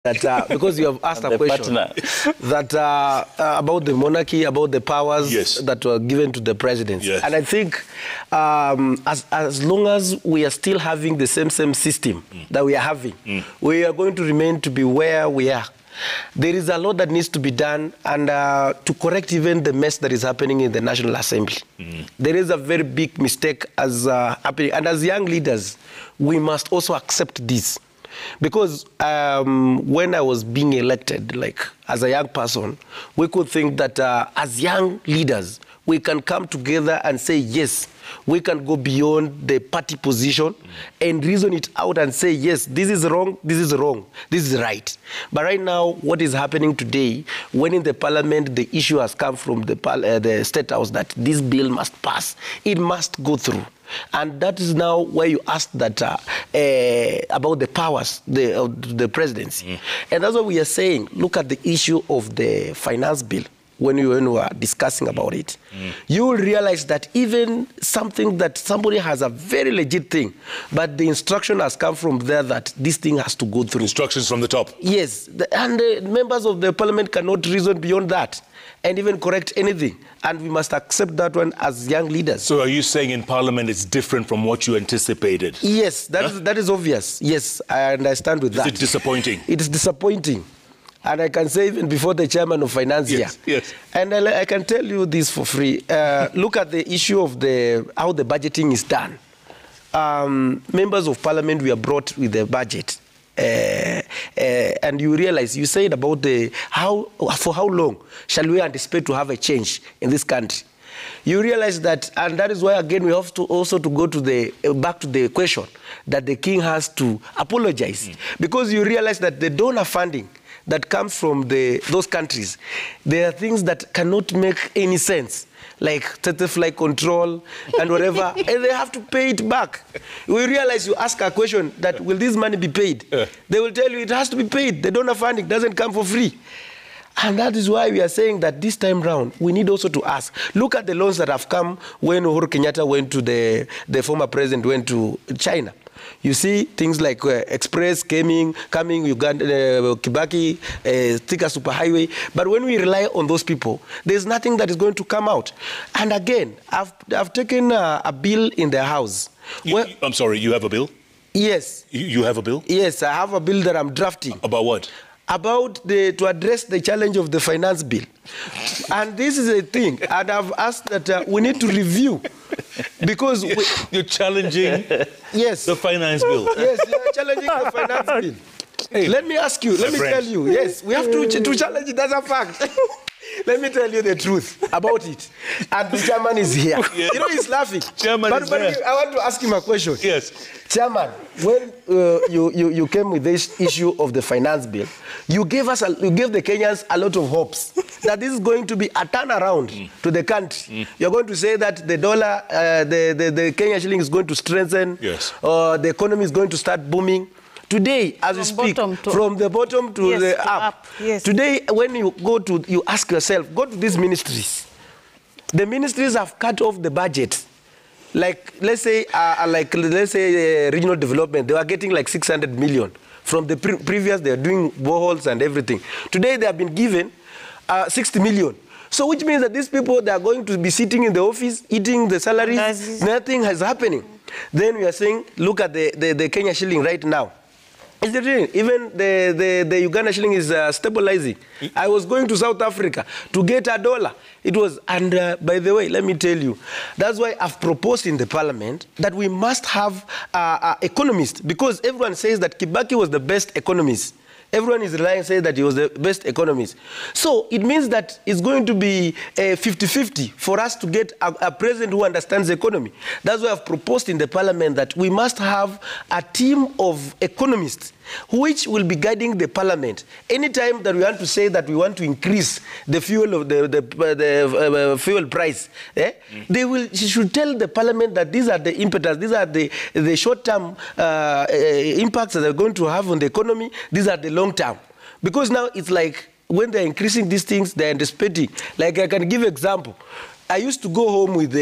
that because you have asked a question that about the monarchy, about the powers that were given to the presidents. And I think as long as we are still having the same system that we are having, we are going to remain to be where we are. There is a lot that needs to be done, and to correct even the mess that is happening in the National Assembly. There is a very big mistake as happening, and as young leaders, we must also accept this. Because when I was being elected, like as a young person, we could think that as young leaders, we can come together and say, yes, we can go beyond the party position and reason it out and say, yes, this is wrong, this is wrong, this is right. But right now, what is happening today, when in the parliament, the issue has come from the State House that this bill must pass, it must go through. And that is now where you asked that about the powers of the presidency. And that's what we are saying. Look at the issue of the finance bill. When we were discussing about it, you will realize that even something that somebody has a very legit thing, but the instruction has come from there that this thing has to go through. Instructions from the top. Yes, and the members of the parliament cannot reason beyond that and even correct anything. And we must accept that one as young leaders. So are you saying in parliament it's different from what you anticipated? Yes, that is obvious. Yes, I understand with that. Is it disappointing? It is disappointing. And I can say even before the chairman of finance here. Yes. And I can tell you this for free. Look at the issue of how the budgeting is done. Members of parliament were brought with the budget. And you realize, you said about for how long shall we anticipate to have a change in this country? You realize that, and that is why again we have to also to go to back to the question that the king has to apologize, because you realize that the donor funding that comes from those countries, there are things that cannot make any sense, like flight control and whatever, and they have to pay it back. We realize, you ask a question that, will this money be paid? They will tell you it has to be paid. The donor funding doesn't come for free. And that is why we are saying that this time round, we need also to ask. Look at the loans that have come when Uhuru Kenyatta went to the former president went to China. You see things like Express coming, Uganda, Kibaki, Thika Superhighway. But when we rely on those people, there's nothing that is going to come out. And again, I've taken a bill in the House. I'm sorry, you have a bill? Yes. You have a bill? Yes, I have a bill that I'm drafting. About what? About to address the challenge of the finance bill. And this is a thing, and I've asked that we need to review, because you're challenging the finance bill. Yes, you're challenging the finance bill. Hey, let me ask you, let me tell you, yes, we have to challenge it, that's a fact. Let me tell you the truth about it. And the chairman is here. Yes. You know, he's laughing. Chairman is here. I want to ask him a question. Yes. Chairman, when you came with this issue of the finance bill, you gave the Kenyans a lot of hopes that this is going to be a turnaround to the country. You're going to say that the dollar, the Kenya shilling is going to strengthen. Yes. The economy is going to start booming. Today, as we speak, from the bottom to the up. Yes. Today, when you ask yourself, go to these ministries. The ministries have cut off the budget. Like, let's say, regional development, they were getting like 600 million. From the previous, they are doing boreholes and everything. Today, they have been given 60 million. So, which means that these people, they are going to be sitting in the office, eating the salaries. Nothing is happening. Then we are saying, look at the Kenya shilling right now. Even the Uganda shilling is stabilizing. I was going to South Africa to get a dollar. It was, and by the way, let me tell you, that's why I've proposed in the parliament that we must have economists, because everyone says that Kibaki was the best economist. Everyone is relying, saying that he was the best economist. So it means that it's going to be 50-50 for us to get a president who understands the economy. That's why I've proposed in the parliament that we must have a team of economists which will be guiding the parliament. Anytime that we want to say that we want to increase the fuel of the fuel price, she should tell the parliament that these are the impetus, these are the short-term impacts that they're going to have on the economy, these are the long-term. Because now it's like when they're increasing these things, they're anticipating. Like I can give an example. I used to go home with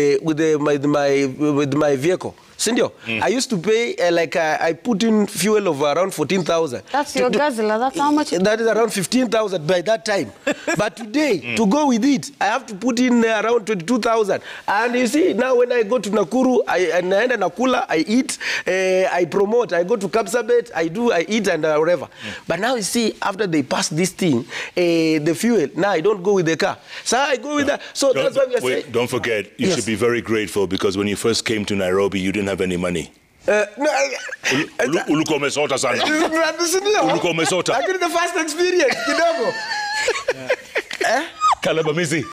my vehicle. Sindio? I used to pay, I put in fuel of around 14,000. That's your guzzler. That's how much? That is around 15,000 by that time. But today, to go with it, I have to put in around 22,000. And you see, now when I go to Nakuru, I end Nakula, I eat, I promote, I go to Kapsabet, I eat and whatever. But now you see, after they pass this thing, the fuel, now I don't go with the car. So I go with that. So that's why we are saying. Don't forget, you should be very grateful because when you first came to Nairobi, you didn't have any money. Ulikuwa umesota sana. Ulikuwa umesota. Lakini the first experience kidogo. Kalabamizi.